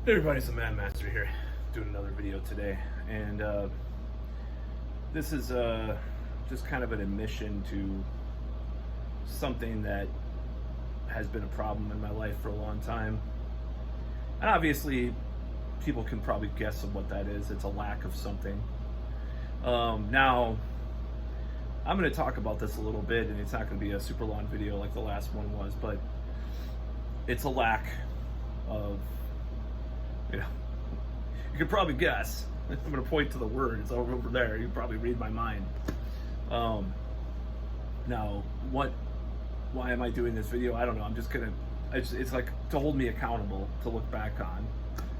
Hey everybody, it's the Man Master here, doing another video today, and this is just kind of an admission to something that has been a problem in my life for a long time. And obviously, people can probably guess of what that is. It's a lack of something. Now, I'm going to talk about this a little bit, and it's not going to be a super long video like the last one was, but it's a lack of, you can probably guess. I'm going to point to the word. It's over there. You can probably read my mind. Now, why am I doing this video? I don't know. I'm just going to, it's like to hold me accountable, to look back on.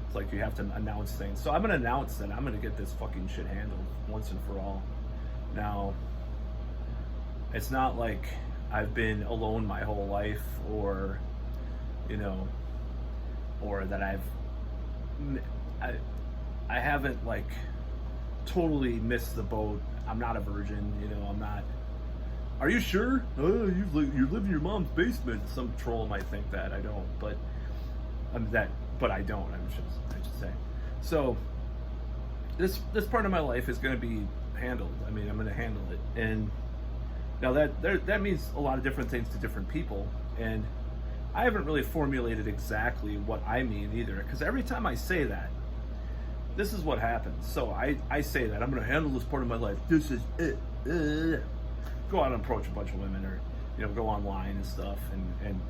It's like you have to announce things. So I'm going to announce that I'm going to get this fucking shit handled once and for all. Now, it's not like I've been alone my whole life, or, or that I haven't like totally missed the boat. I'm not a virgin, I'm not. Are you sure? Oh, you live in your mom's basement. Some troll might think that. I don't, but but I don't. I should say. So this part of my life is going to be handled. I mean, I'm going to handle it, and now that means a lot of different things to different people, and I haven't really formulated exactly what I mean either, because every time I say that, this is what happens. So I say that I'm going to handle this part of my life. This is it. Go out and approach a bunch of women, or go online and stuff, and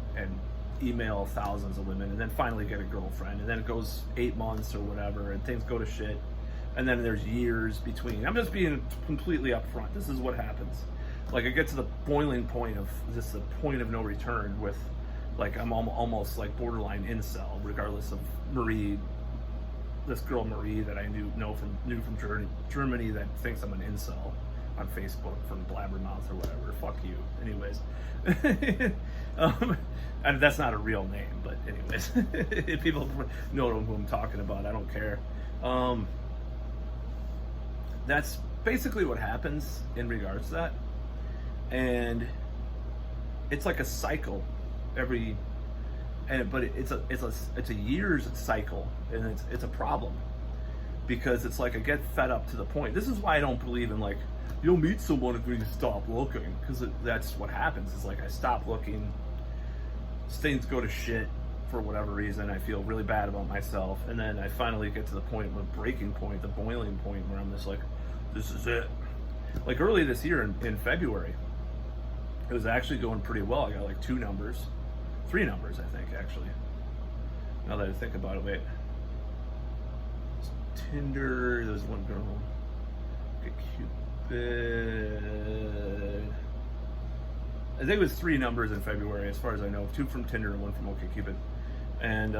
email thousands of women, and then finally get a girlfriend, and then it goes 8 months or whatever, and things go to shit, and then there's years between. I'm just being completely upfront. This is what happens. Like, I get to the boiling point of this, the point of no return with, like, I'm almost like borderline incel, regardless of Marie, this girl Marie that I knew from Germany that thinks I'm an incel on Facebook from Blabbermouth or whatever. Fuck you. Anyways, and that's not a real name, but anyways, if people know who I'm talking about, I don't care. That's basically what happens in regards to that, and it's like a cycle but it's a year's cycle, and it's a problem, because it's like I get fed up to the point. This is why I don't believe in, like, you'll meet someone if you stop looking, because that's what happens. It's like I stop looking, things go to shit for whatever reason. I feel really bad about myself, and then I finally get to the point, the breaking point, the boiling point, where I'm just like, this is it. Like early this year in February, it was actually going pretty well. I got like 3 numbers, I think, actually. Now that I think about it, wait. Tinder, there's one girl. Okay, Cupid. I think it was 3 numbers in February, as far as I know. 2 from Tinder and 1 from OkCupid. And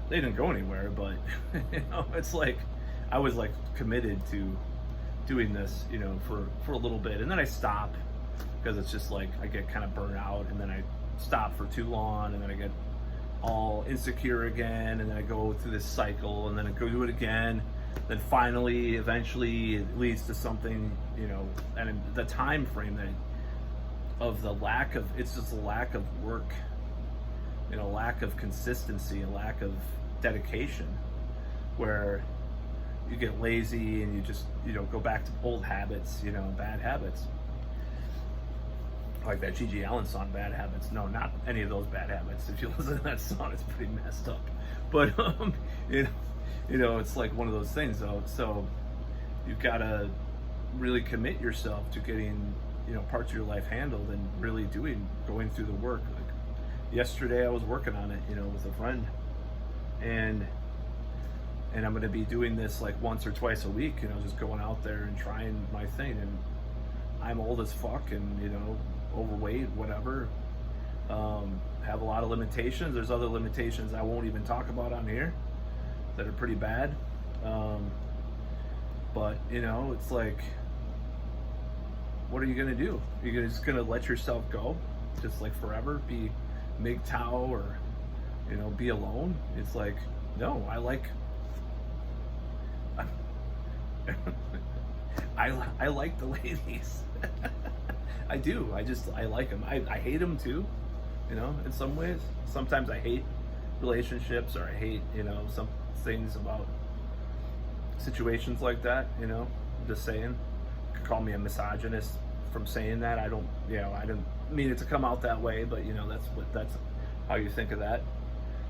they didn't go anywhere, but it's like I was like committed to doing this, for a little bit, and then I stop, because it's just like I get kind of burnt out, and then I stop for too long, and then I get all insecure again, and then I go through this cycle, and then I go do it again. Then finally, eventually, it leads to something, and the time frame of the lack of, it's just a lack of work, lack of consistency, a lack of dedication, where you get lazy and you just, go back to old habits, bad habits. Like that Gigi Allen song, Bad Habits. No, not any of those bad habits. If you listen to that song, it's pretty messed up. But, it's like one of those things, though. So you've got to really commit yourself to getting, parts of your life handled, and really going through the work. Like yesterday I was working on it, with a friend, and I'm going to be doing this like once or twice a week, just going out there and trying my thing. And I'm old as fuck, and, overweight, whatever. Have a lot of limitations. There's other limitations I won't even talk about on here that are pretty bad. But, it's like, what are you going to do? You're just going to let yourself go? Just like forever? Be MGTOW, or, be alone? It's like, no, I like the ladies. I do. I like them. I hate them too, in some ways. Sometimes I hate relationships, or I hate, some things about situations like that, I'm just saying. You could call me a misogynist from saying that. I didn't mean it to come out that way, but that's how you think of that.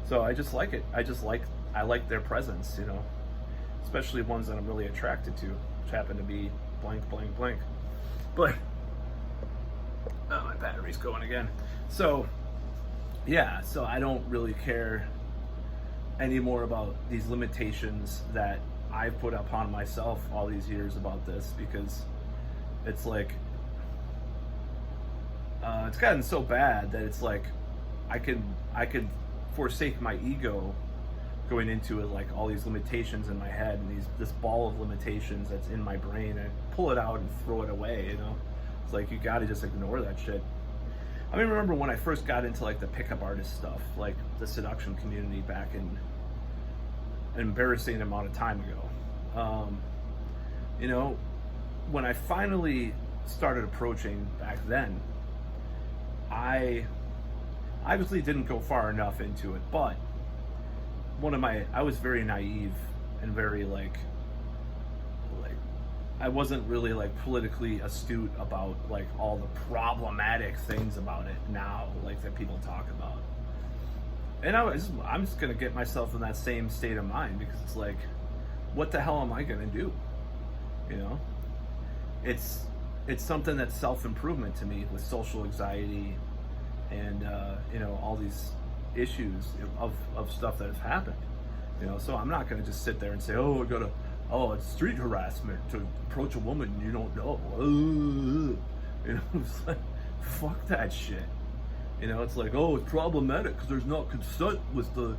So I just like it. I like their presence, especially ones that I'm really attracted to, which happen to be blank, blank, blank. But my battery's going again. So yeah, so I don't really care anymore about these limitations that I've put upon myself all these years about this, because it's like it's gotten so bad that it's like I could forsake my ego going into it, like all these limitations in my head and this ball of limitations that's in my brain, and pull it out and throw it away. It's like you got to just ignore that shit. I mean, remember when I first got into like the pickup artist stuff, like the seduction community back in an embarrassing amount of time ago. When I finally started approaching back then, I obviously didn't go far enough into it, but I was very naive and very like I wasn't really like politically astute about like all the problematic things about it now, like that people talk about. And I'm just gonna get myself in that same state of mind, because it's like, what the hell am I gonna do? It's something that's self-improvement to me, with social anxiety and all these issues of stuff that has happened. So I'm not gonna just sit there and say, it's street harassment to approach a woman you don't know. It's like, fuck that shit. It's like, it's problematic because there's not consent with the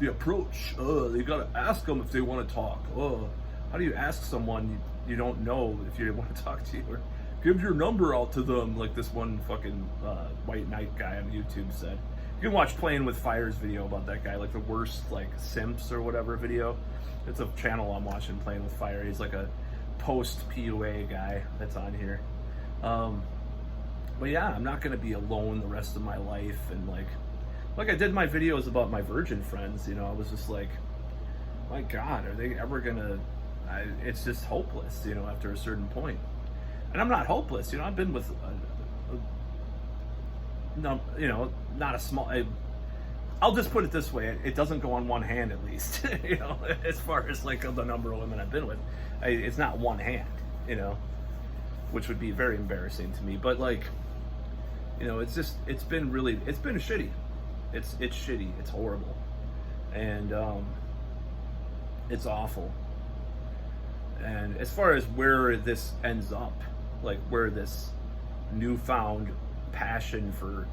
approach. They gotta ask them if they want to talk. How do you ask someone you don't know if you want to talk to you? Or give your number out to them, like this one fucking white knight guy on YouTube said. You can watch Playing with Fire's video about that guy, like the worst like simps or whatever video. It's a channel I'm watching, Playing with Fire. He's like a post PUA guy that's on here. But yeah, I'm not gonna be alone the rest of my life, and like I did my videos about my virgin friends. I was just like, my God, are they ever gonna? It's just hopeless, after a certain point. And I'm not hopeless, I've been with not a small. I'll just put it this way: it doesn't go on one hand, at least. As far as like the number of women I've been with, it's not one hand. Which would be very embarrassing to me. But like, it's been shitty. It's shitty. It's horrible, and it's awful. And as far as where this ends up, like where this newfound passion for,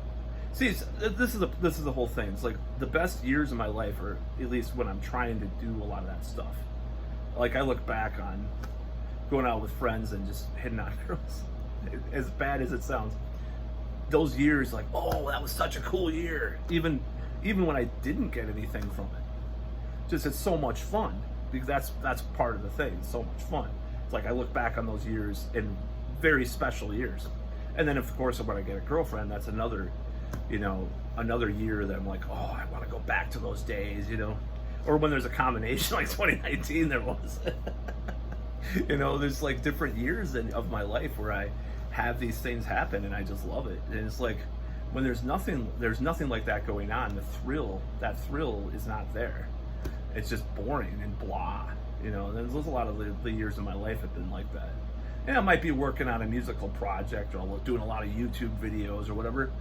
this is the whole thing. It's like the best years of my life, or at least when I'm trying to do a lot of that stuff. Like I look back on going out with friends and just hitting on girls, as bad as it sounds. Those years, like, that was such a cool year. Even when I didn't get anything from it, just it's so much fun, because that's part of the thing. It's so much fun. It's like I look back on those years in very special years, and then of course when I get a girlfriend, that's another year that I'm like, I want to go back to those days, or when there's a combination like 2019 there was. There's like different years of my life where I have these things happen and I just love it. And it's like when there's nothing like that going on, that thrill is not there. It's just boring and blah. There's a lot of the years of my life have been like that. I might be working on a musical project, or doing a lot of YouTube videos or whatever,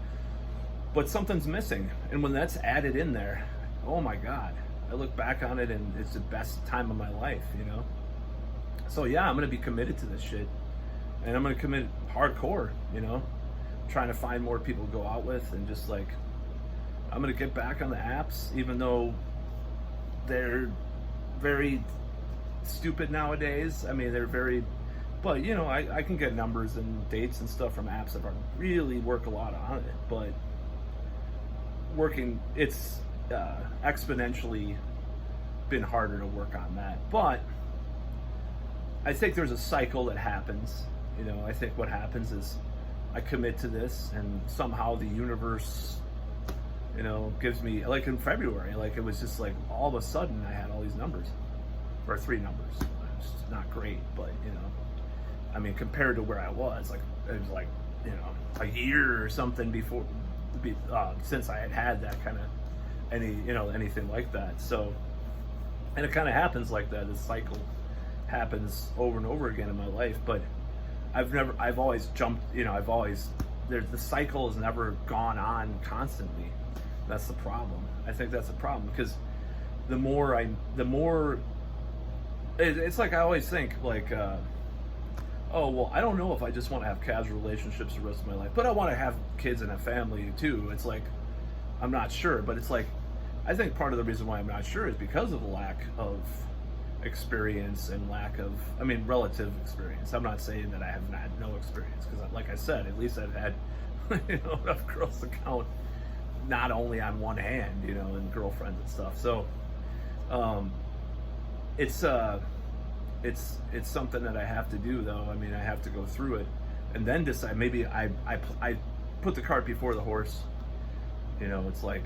but something's missing. And when that's added in there, oh my God, I look back on it and it's the best time of my life, So yeah, I'm gonna be committed to this shit, and I'm gonna commit hardcore, trying to find more people to go out with, and just like, I'm gonna get back on the apps, even though they're very stupid nowadays. I mean, they're very, but I can get numbers and dates and stuff from apps that really work a lot on it, but it's exponentially been harder to work on that. But I think there's a cycle that happens. I think what happens is I commit to this, and somehow the universe, You know, gives me, like in February, like it was just like all of a sudden I had all these numbers, or 3 numbers. It's not great, but you know, I mean, compared to where I was, like it was like, you know, a year or something before, since I had that kind of anything like that. So, and it kind of happens like that. This cycle happens over and over again in my life, but I've always jumped, you know, the cycle has never gone on constantly. That's the problem. I think that's the problem, because the more it's like I always think like, oh, well, I don't know if I just want to have casual relationships the rest of my life, but I want to have kids and a family too. It's like, I'm not sure, but it's like, I think part of the reason why I'm not sure is because of the lack of experience and lack of, I mean, relative experience. I'm not saying that I have had no experience, because like I said, at least I've had, you know, enough girls to count not only on one hand, you know, and girlfriends and stuff. So, it's something that I have to do, though. I mean, I have to go through it and then decide. Maybe I put the cart before the horse. You know, it's like,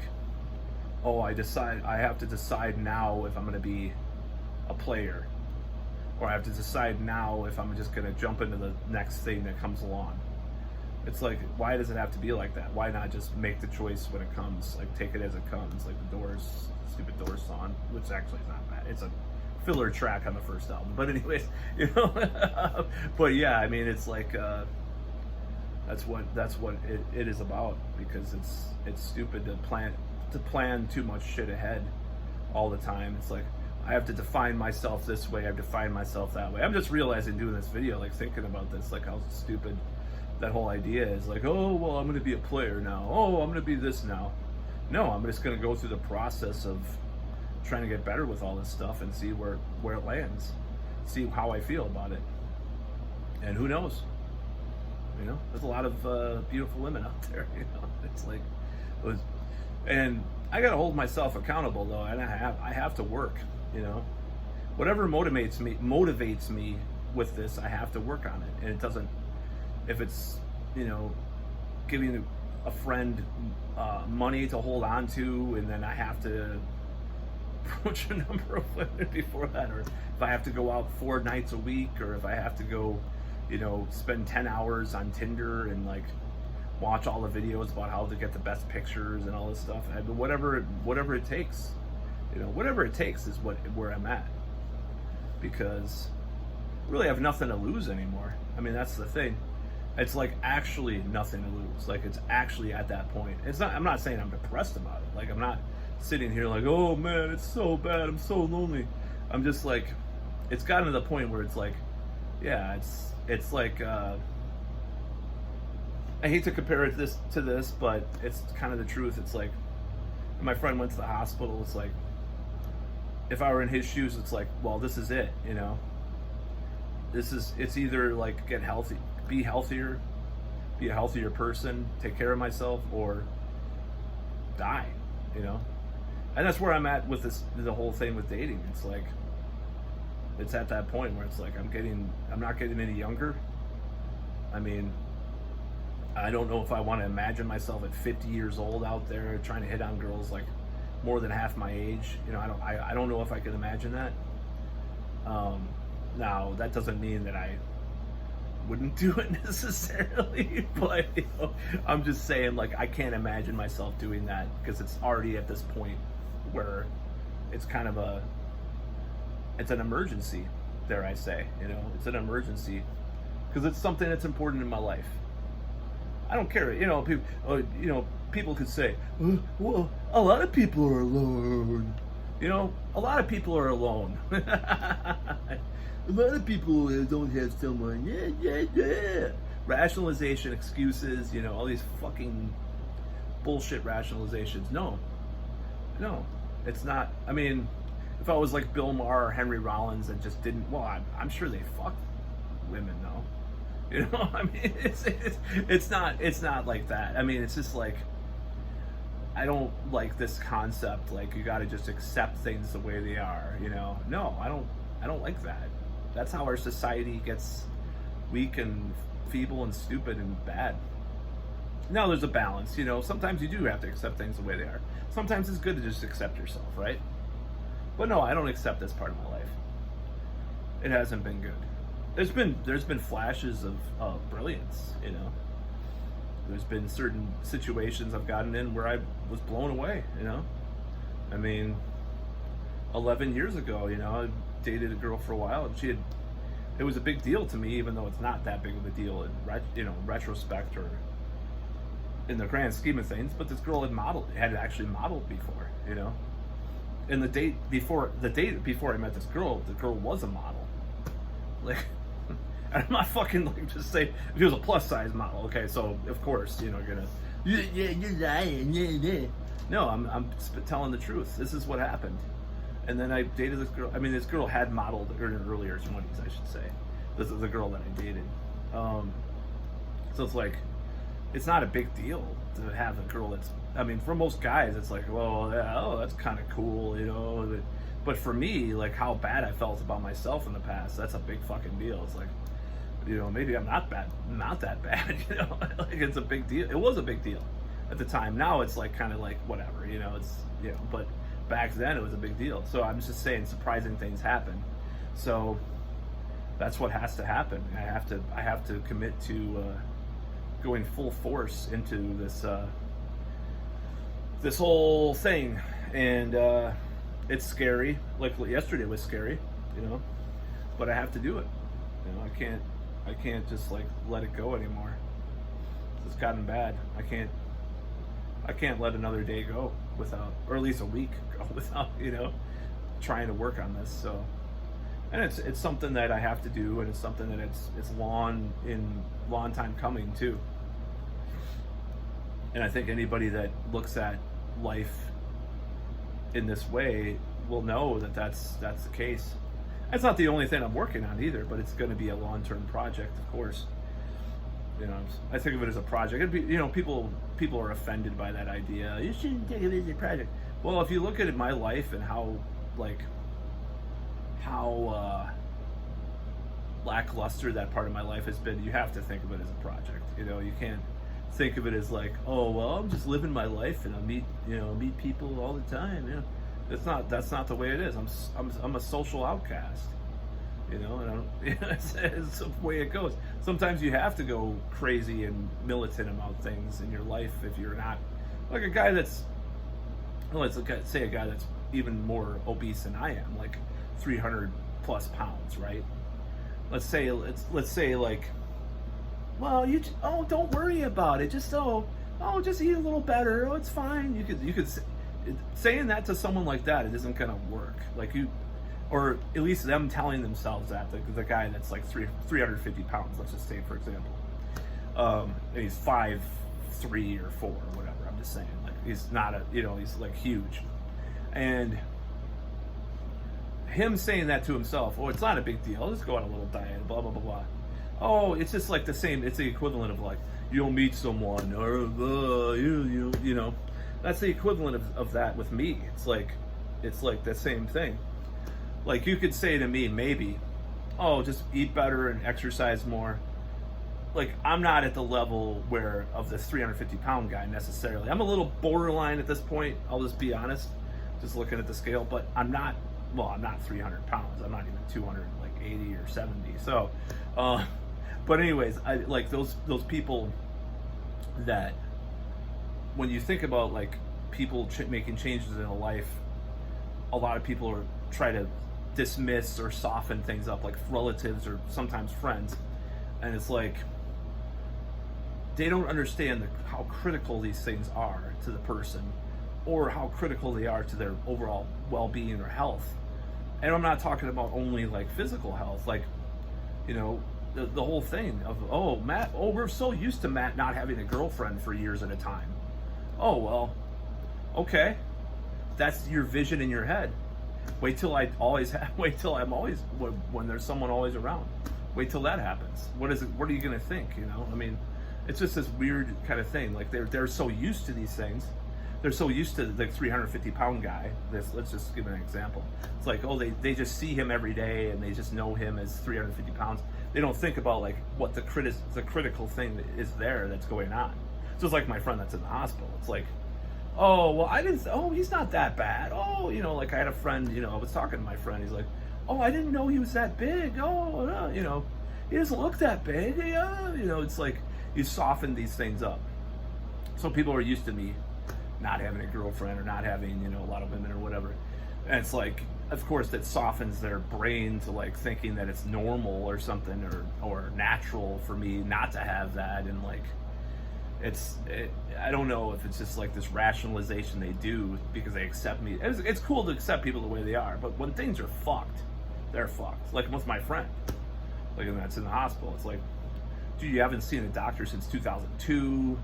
oh, I have to decide now if I'm going to be a player, or I have to decide now if I'm just going to jump into the next thing that comes along. It's like, why does it have to be like that? Why not just make the choice when it comes? Like, take it as it comes. Like the stupid Doors song, which actually is not bad. It's a filler track on the first album, but anyways, you know. But yeah, I mean, it's like that's what it is about, because it's stupid to plan too much shit ahead all the time. It's like, I have to define myself this way, I have to define myself that way. I'm just realizing doing this video, like thinking about this, like how stupid that whole idea is. Like, oh, well, I'm going to be a player now. Oh, I'm going to be this now. No, I'm just going to go through the process of trying to get better with all this stuff and see where it lands, see how I feel about it, and who knows, you know. There's a lot of beautiful women out there, you know. It's like, and I gotta hold myself accountable, though, and I have to work, you know. Whatever motivates me with this, I have to work on it. And it doesn't, if it's, you know, giving a friend money to hold on to, and then I have to approach a number of women before that, or if I have to go out 4 nights a week, or if I have to go, you know, spend 10 hours on Tinder and like watch all the videos about how to get the best pictures and all this stuff. I mean, whatever it takes, you know, whatever it takes is where I'm at, because I really have nothing to lose anymore. I mean, that's the thing. It's like actually nothing to lose. Like, it's actually at that point. It's not, I'm not saying I'm depressed about it. Like, I'm not sitting here like, oh man, it's so bad, I'm so lonely. I'm just like, it's gotten to the point where it's like, yeah, it's like, I hate to compare it to this, but it's kind of the truth. It's like, my friend went to the hospital. It's like, if I were in his shoes, it's like, well, this is it, you know. It's either like get healthy, be healthier, be a healthier person, take care of myself, or die, you know. And that's where I'm at with the whole thing with dating. It's like, it's at that point where it's like, I'm not getting any younger. I mean, I don't know if I want to imagine myself at 50 years old out there trying to hit on girls like more than half my age. You know, I don't know if I can imagine that. Now, that doesn't mean that I wouldn't do it necessarily, but you know, I'm just saying, like, I can't imagine myself doing that, because it's already at this point where it's kind of it's an emergency, dare I say, you know. It's an emergency because it's something that's important in my life. I don't care, you know. People could say, well, a lot of people are alone. You know, a lot of people are alone. A lot of people don't have someone. Yeah. Rationalization, excuses, you know, all these fucking bullshit rationalizations. No, it's not. I mean, if I was like Bill Maher or Henry Rollins and just didn't, well, I'm sure they fuck women, though. You know, I mean, it's not like that. I mean, it's just like, I don't like this concept, like you got to just accept things the way they are, you know. No, I don't like that. That's how our society gets weak and feeble and stupid and bad. Now there's a balance, you know. Sometimes you do have to accept things the way they are. Sometimes it's good to just accept yourself, right? But no, I don't accept this part of my life. It hasn't been good. There's been flashes of brilliance, you know. There's been certain situations I've gotten in where I was blown away, you know. I mean, 11 years ago, you know, I dated a girl for a while, and it was a big deal to me, even though it's not that big of a deal in retrospect or in the grand scheme of things. But this girl had actually modeled before, you know. And the date before I met this girl, the girl was a model. Like, I'm not fucking like just say if she was a plus size model. Okay, so of course, you know, you're lying. No, I'm telling the truth. This is what happened. And then I dated this girl. I mean, this girl had modeled in her earlier 20s, I should say. This is the girl that I dated. So it's like, it's not a big deal to have a girl that's, I mean, for most guys, it's like, well, yeah, oh, that's kind of cool, you know. But for me, like how bad I felt about myself in the past, that's a big fucking deal. It's like, you know, maybe I'm not that bad, you know. Like, it's a big deal. It was a big deal at the time. Now it's like kind of like whatever, you know. It's, you know, but back then it was a big deal. So I'm just saying, surprising things happen. So that's what has to happen. I have to commit to going full force into this whole thing, and it's scary. Like yesterday was scary, you know, but I have to do it. You know, I can't just like let it go anymore. It's gotten bad. I can't let another day go without, or at least a week go without, you know, trying to work on this. So, and it's something that I have to do, and it's something that it's long time coming too. And I think anybody that looks at life in this way will know that that's the case. That's not the only thing I'm working on either, but it's going to be a long-term project, of course. You know, I think of it as a project. It'd be, you know, people are offended by that idea. You shouldn't think of it as a project. Well, if you look at my life and how lackluster that part of my life has been, you have to think of it as a project. You know, you can't think of it as like, oh well, I'm just living my life and I meet people all the time. You know, that's not the way it is. I'm a social outcast. You know, and I don't, it's the way it goes. Sometimes you have to go crazy and militant about things in your life if you're not like a guy that's, well, say a guy that's even more obese than I am, like 300 plus pounds, right? Let's say like, well, don't worry about it. Just just eat a little better. Oh, it's fine. You could saying that to someone like that, it isn't gonna work. Like or at least them telling themselves that, the guy that's like 350 pounds, let's just say, for example, and he's 5'3" or 4 or whatever. I'm just saying, like, he's not he's like huge, and him saying that to himself, oh, it's not a big deal, I'll just go on a little diet, blah blah blah blah. Oh, it's just like the same. It's the equivalent of like, you'll meet someone, or you know, that's the equivalent of that with me. It's like the same thing. Like, you could say to me, maybe, oh, just eat better and exercise more. Like, I'm not at the level of this 350 pound guy necessarily. I'm a little borderline at this point. I'll just be honest, just looking at the scale. But I'm not 300 pounds. I'm not even 280 or 70. So, but anyways, I like those people that, when you think about like people making changes in a life, a lot of people try to dismiss or soften things up, like relatives or sometimes friends, and it's like they don't understand how critical these things are to the person, or how critical they are to their overall well-being or health. And I'm not talking about only like physical health, like, you know, the whole thing of, oh, Matt, oh, we're so used to Matt not having a girlfriend for years at a time. Oh, well, okay, that's your vision in your head. Wait till I'm always, when there's someone always around. Wait till that happens. What are you gonna think, you know? I mean, it's just this weird kind of thing. Like, they're so used to these things. They're so used to the 350 pound guy. Let's just give an example. It's like, oh, they just see him every day and they just know him as 350 pounds. They don't think about like what the critical thing is there that's going on. Just like my friend that's in the hospital. It's like, oh, well, I didn't, oh, he's not that bad. Oh, like I had a friend, I was talking to my friend. He's like, oh, I didn't know he was that big. Oh, he doesn't look that big. Yeah. It's like you soften these things up. So people are used to me not having a girlfriend or not having, a lot of women or whatever. And it's like, of course, that softens their brain to like thinking that it's normal or something or natural for me not to have that. And like, I don't know if it's just like this rationalization they do because they accept me. It's cool to accept people the way they are, but when things are fucked, they're fucked. Like with my friend, like that's in the hospital. It's like, dude, you haven't seen a doctor since 2002.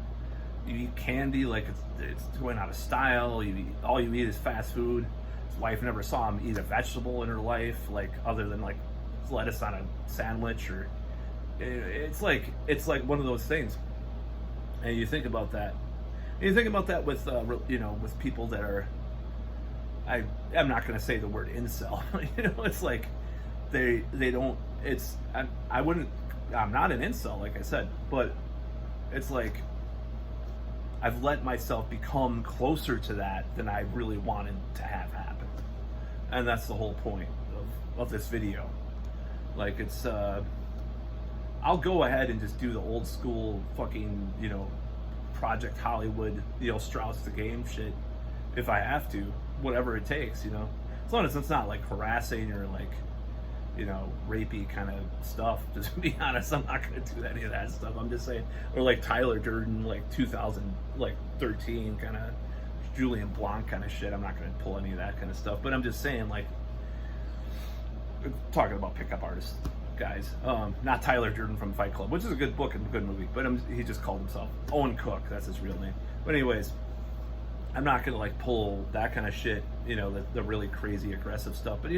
You eat candy like it's going out of style. All you eat is fast food. His wife never saw him eat a vegetable in her life, like other than like lettuce on a sandwich. Or it's like one of those things. And you think about that. And you think about that with with people that are. I'm not going to say the word incel. It's like they don't. I wouldn't. I'm not an incel, like I said, but it's like I've let myself become closer to that than I really wanted to have happen, and that's the whole point of this video. Like it's. I'll go ahead and just do the old school fucking, Project Hollywood, Strauss the Game shit if I have to, whatever it takes, As long as it's not like harassing or like, rapey kind of stuff. Just to be honest, I'm not going to do any of that stuff. I'm just saying, or like Tyler Durden, like 2013 kind of Julian Blanc kind of shit. I'm not going to pull any of that kind of stuff. But I'm just saying, like, talking about pickup artists. Guys, not Tyler Durden from Fight Club, which is a good book and a good movie, but he just called himself Owen Cook. That's his real name. But anyways, I'm not gonna like pull that kind of shit, the really crazy aggressive stuff. But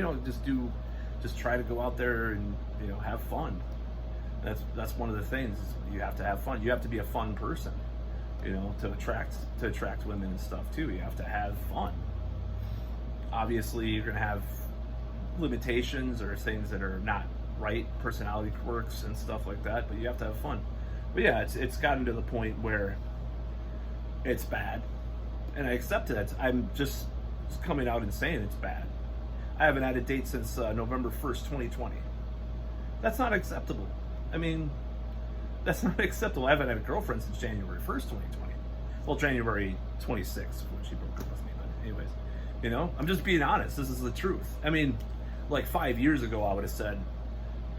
just try to go out there and have fun. That's one of the things. You have to have fun. You have to be a fun person, to attract women and stuff too. You have to have fun. Obviously, you're gonna have limitations or things that are not right, personality quirks and stuff like that, but you have to have fun. But yeah, it's gotten to the point where it's bad, and I accept it. I'm just coming out and saying it's bad. I haven't had a date since November 1st, 2020. That's not acceptable. I mean, that's not acceptable. I haven't had a girlfriend since January 1st, 2020. Well, January 26th when she broke up with me, but anyways, I'm just being honest. This is the truth. I mean, like 5 years ago, I would have said,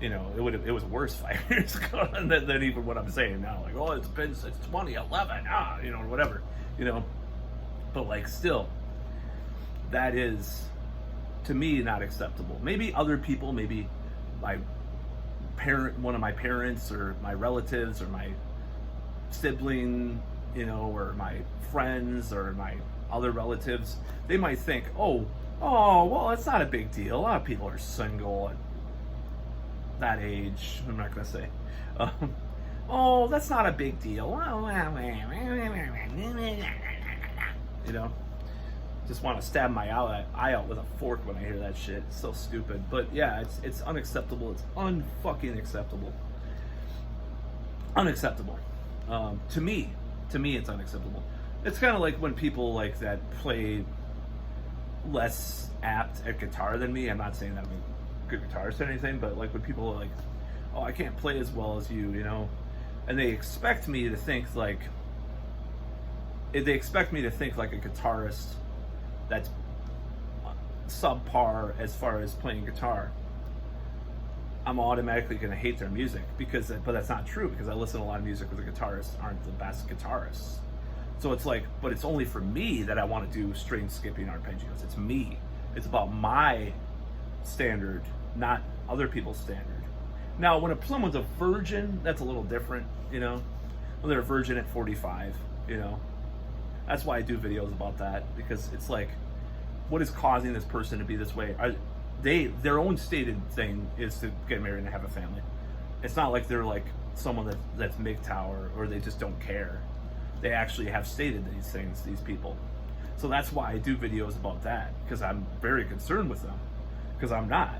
it was worse 5 years ago than even what I'm saying now. Like, oh, it's been since 2011, whatever, But like, still, that is, to me, not acceptable. Maybe other people, maybe one of my parents or my relatives or my sibling, or my friends or my other relatives, they might think, oh, well, it's not a big deal. A lot of people are single at that age. I'm not going to say. Oh, that's not a big deal. Just want to stab my eye out with a fork when I hear that shit. It's so stupid. But yeah, it's unacceptable. It's unfucking acceptable. Unacceptable. To me, it's unacceptable. It's kind of like when people like that play less apt at guitar than me. I'm not saying that I'm a good guitarist or anything, but like when people are like, oh, I can't play as well as you, and they expect me to think like a guitarist that's subpar as far as playing guitar. I'm automatically going to hate their music but that's not true, because I listen to a lot of music where the guitarists aren't the best guitarists. So it's like, but it's only for me that I want to do string skipping arpeggios. It's me. It's about my standard, not other people's standard. Now, when someone's a virgin, that's a little different, When they're a virgin at 45, That's why I do videos about that, because it's like, what is causing this person to be this way? Their own stated thing is to get married and have a family. It's not like they're like someone that's MGTOW or they just don't care. They actually have stated these things, these people. So that's why I do videos about that, because I'm very concerned with them, because I'm not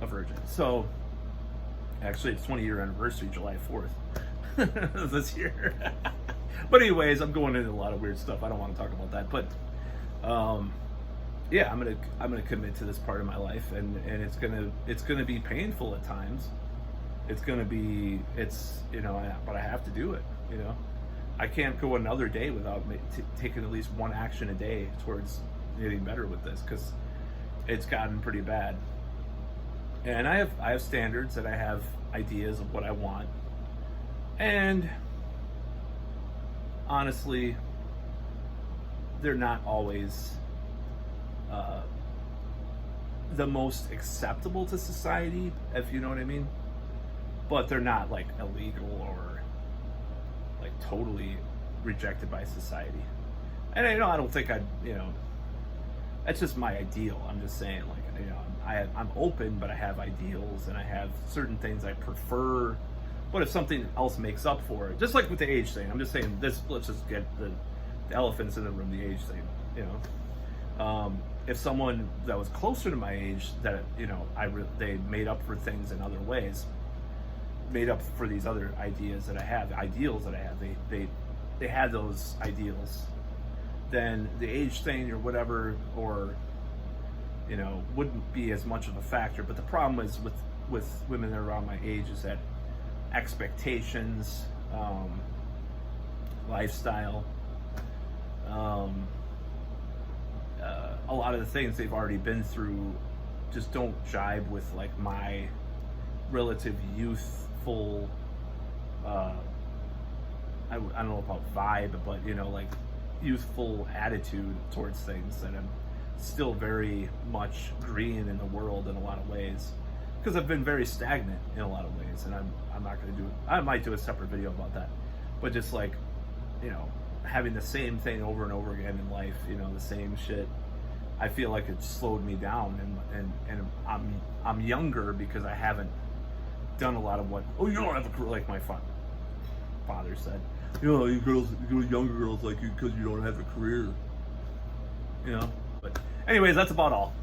a virgin. So actually, it's 20-year anniversary, July 4th this year. But anyways, I'm going into a lot of weird stuff. I don't want to talk about that. But yeah, I'm gonna commit to this part of my life, and it's gonna be painful at times. But I have to do it. I can't go another day without taking at least one action a day towards getting better with this, because it's gotten pretty bad. And I have standards, and I have ideas of what I want, and honestly, they're not always the most acceptable to society, if you know what I mean. But they're not like illegal or like totally rejected by society. And I don't think that's just my ideal. I'm just saying, like, I'm open, but I have ideals, and I have certain things I prefer. But if something else makes up for it, just like with the age thing, I'm just saying this. Let's just get the elephants in the room. The age thing, if someone that was closer to my age, that they made up for things in other ways, made up for these other ideas that I have, ideals that I have. They had those ideals. Then the age thing or whatever, or wouldn't be as much of a factor. But the problem is with women that are around my age is that expectations, lifestyle, a lot of the things they've already been through just don't jibe with like my relative youthful, I don't know about vibe, but like youthful attitude towards things, that I'm still very much green in the world in a lot of ways, because I've been very stagnant in a lot of ways. And I'm not going to do it. I might do a separate video about that, but just like having the same thing over and over again in life, the same shit, I feel like it slowed me down, and I'm younger because I haven't done a lot of what you don't have a career, like my father said, you younger girls like you because you don't have a career, but anyways, that's about all.